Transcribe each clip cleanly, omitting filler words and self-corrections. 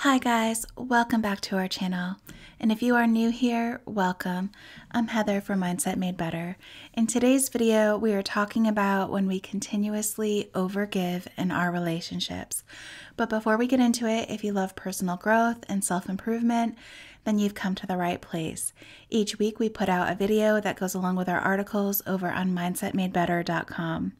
Hi guys, welcome back to our channel. And if you are new here, welcome. I'm Heather from Mindset Made Better. In today's video, we are talking about when we continuously overgive in our relationships. But before we get into it, if you love personal growth and self-improvement, then you've come to the right place. Each week we put out a video that goes along with our articles over on mindsetmadebetter.com.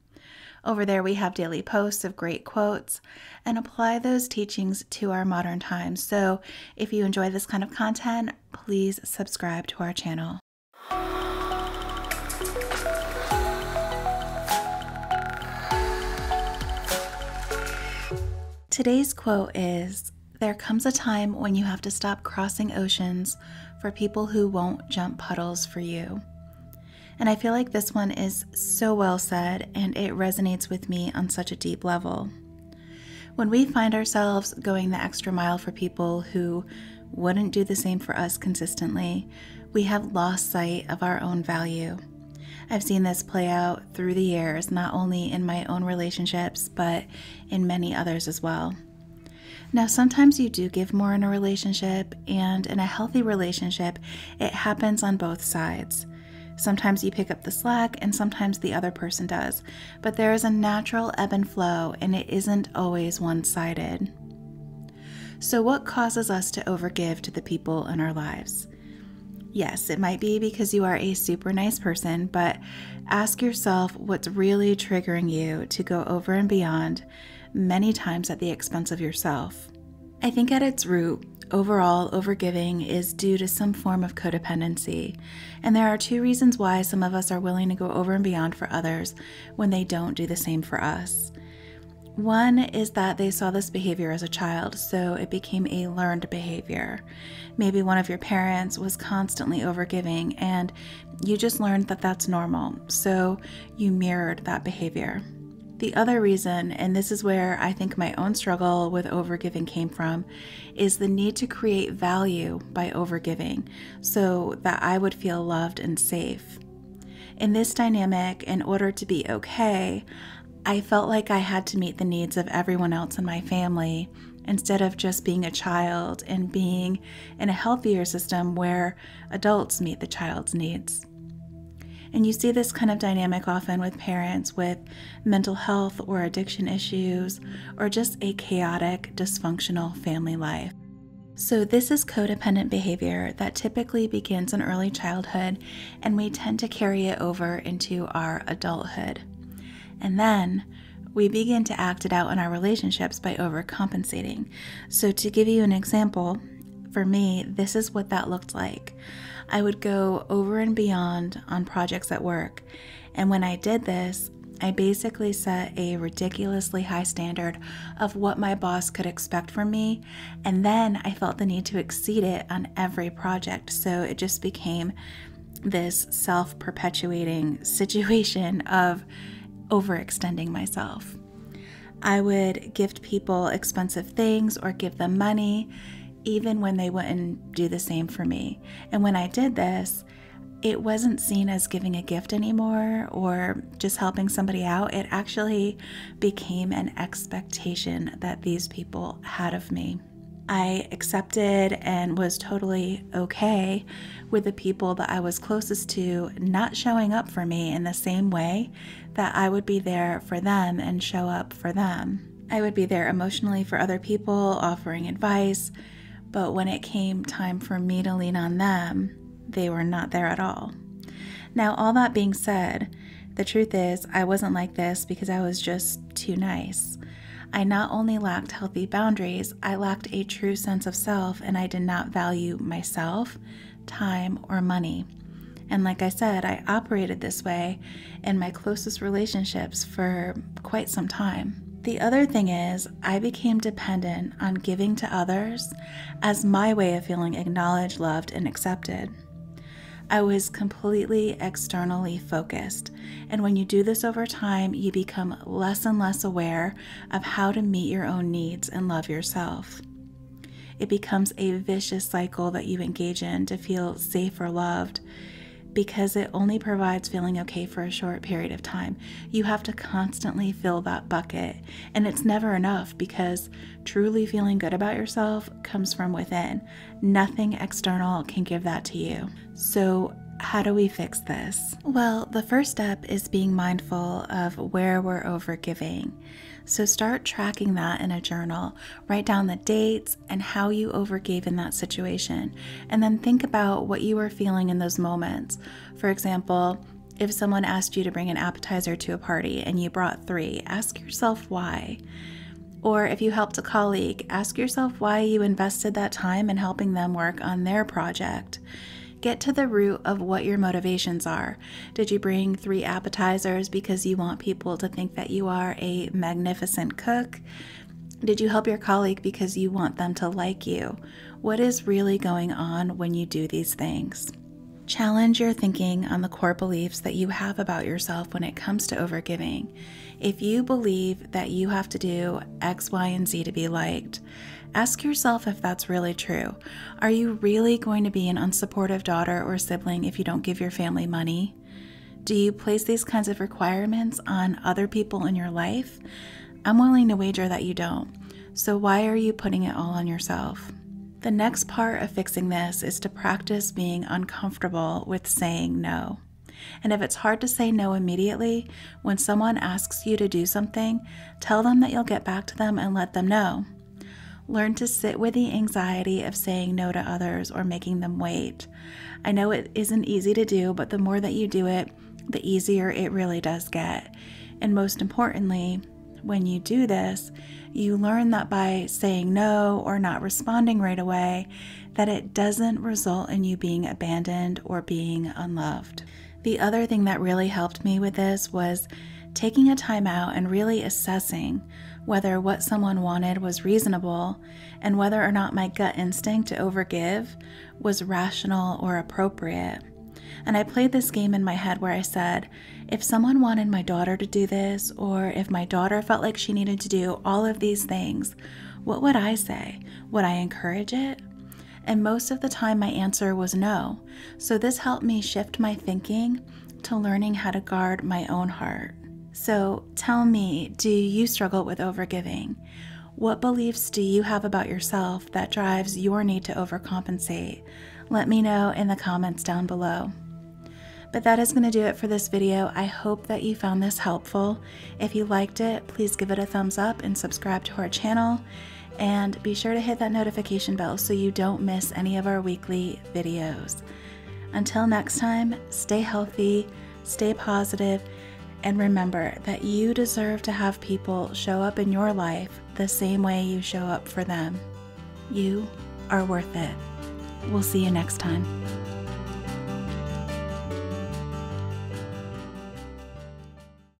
Over there, we have daily posts of great quotes and apply those teachings to our modern times. So if you enjoy this kind of content, please subscribe to our channel. Today's quote is, "There comes a time when you have to stop crossing oceans for people who won't jump puddles for you." And I feel like this one is so well said, and it resonates with me on such a deep level. When we find ourselves going the extra mile for people who wouldn't do the same for us consistently, we have lost sight of our own value. I've seen this play out through the years, not only in my own relationships, but in many others as well. Now, sometimes you do give more in a relationship, and in a healthy relationship, it happens on both sides. Sometimes you pick up the slack and sometimes the other person does, but there is a natural ebb and flow and it isn't always one-sided. So what causes us to overgive to the people in our lives? Yes, it might be because you are a super nice person, but ask yourself what's really triggering you to go over and beyond, many times at the expense of yourself. I think at its root, overall, overgiving is due to some form of codependency, and there are two reasons why some of us are willing to go over and beyond for others when they don't do the same for us. One is that they saw this behavior as a child, so it became a learned behavior. Maybe one of your parents was constantly overgiving, and you just learned that that's normal, so you mirrored that behavior. The other reason, and this is where I think my own struggle with overgiving came from, is the need to create value by overgiving so that I would feel loved and safe. In this dynamic, in order to be okay, I felt like I had to meet the needs of everyone else in my family instead of just being a child and being in a healthier system where adults meet the child's needs. And you see this kind of dynamic often with parents with mental health or addiction issues, or just a chaotic, dysfunctional family life. So this is codependent behavior that typically begins in early childhood, and we tend to carry it over into our adulthood. And then we begin to act it out in our relationships by overcompensating. So to give you an example, for me, this is what that looked like. I would go over and beyond on projects at work, and when I did this, I basically set a ridiculously high standard of what my boss could expect from me, and then I felt the need to exceed it on every project, so it just became this self-perpetuating situation of overextending myself. I would gift people expensive things or give them money, even when they wouldn't do the same for me. And when I did this, it wasn't seen as giving a gift anymore or just helping somebody out. It actually became an expectation that these people had of me. I accepted and was totally okay with the people that I was closest to not showing up for me in the same way that I would be there for them and show up for them. I would be there emotionally for other people, offering advice, but when it came time for me to lean on them, they were not there at all. Now, all that being said, the truth is I wasn't like this because I was just too nice. I not only lacked healthy boundaries, I lacked a true sense of self, and I did not value myself, time, or money. And like I said, I operated this way in my closest relationships for quite some time. The other thing is, I became dependent on giving to others as my way of feeling acknowledged, loved, and accepted. I was completely externally focused, and when you do this over time, you become less and less aware of how to meet your own needs and love yourself. It becomes a vicious cycle that you engage in to feel safe or loved, because it only provides feeling okay for a short period of time. You have to constantly fill that bucket, and it's never enough because truly feeling good about yourself comes from within. Nothing external can give that to you. So how do we fix this? Well, the first step is being mindful of where we're overgiving. So start tracking that in a journal. Write down the dates and how you overgave in that situation. And then think about what you were feeling in those moments. For example, if someone asked you to bring an appetizer to a party and you brought 3, ask yourself why. Or if you helped a colleague, ask yourself why you invested that time in helping them work on their project. Get to the root of what your motivations are. Did you bring 3 appetizers because you want people to think that you are a magnificent cook? Did you help your colleague because you want them to like you? What is really going on when you do these things? Challenge your thinking on the core beliefs that you have about yourself when it comes to overgiving. If you believe that you have to do X, Y, and Z to be liked, ask yourself if that's really true. Are you really going to be an unsupportive daughter or sibling if you don't give your family money? Do you place these kinds of requirements on other people in your life? I'm willing to wager that you don't. So why are you putting it all on yourself? The next part of fixing this is to practice being uncomfortable with saying no. And if it's hard to say no immediately, when someone asks you to do something, tell them that you'll get back to them and let them know. Learn to sit with the anxiety of saying no to others or making them wait. I know it isn't easy to do, but the more that you do it, the easier it really does get. And most importantly, when you do this, you learn that by saying no or not responding right away, that it doesn't result in you being abandoned or being unloved. The other thing that really helped me with this was taking a time out and really assessing whether what someone wanted was reasonable and whether or not my gut instinct to overgive was rational or appropriate. And I played this game in my head where I said, if someone wanted my daughter to do this, or if my daughter felt like she needed to do all of these things, what would I say? Would I encourage it? And most of the time my answer was no. So this helped me shift my thinking to learning how to guard my own heart. So tell me, do you struggle with overgiving? What beliefs do you have about yourself that drives your need to overcompensate? Let me know in the comments down below. But that is going to do it for this video. I hope that you found this helpful. If you liked it, please give it a thumbs up and subscribe to our channel. And be sure to hit that notification bell so you don't miss any of our weekly videos. Until next time, stay healthy, stay positive, and remember that you deserve to have people show up in your life the same way you show up for them. You are worth it. We'll see you next time.